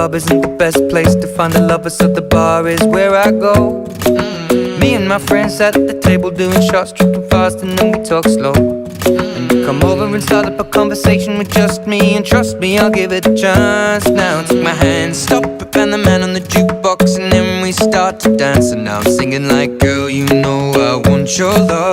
club isn't the best place to find a lover, so the bar is where I go. Me and my friends sat at the table doing shots, tripping fast, and then we talk slow. And you come over and start up a conversation with just me, and trust me, I'll give it a chance. Now take my hand, stop it, and the man on the jukebox, and then we start to dance. And now I'm singing like, girl, you know I want your love.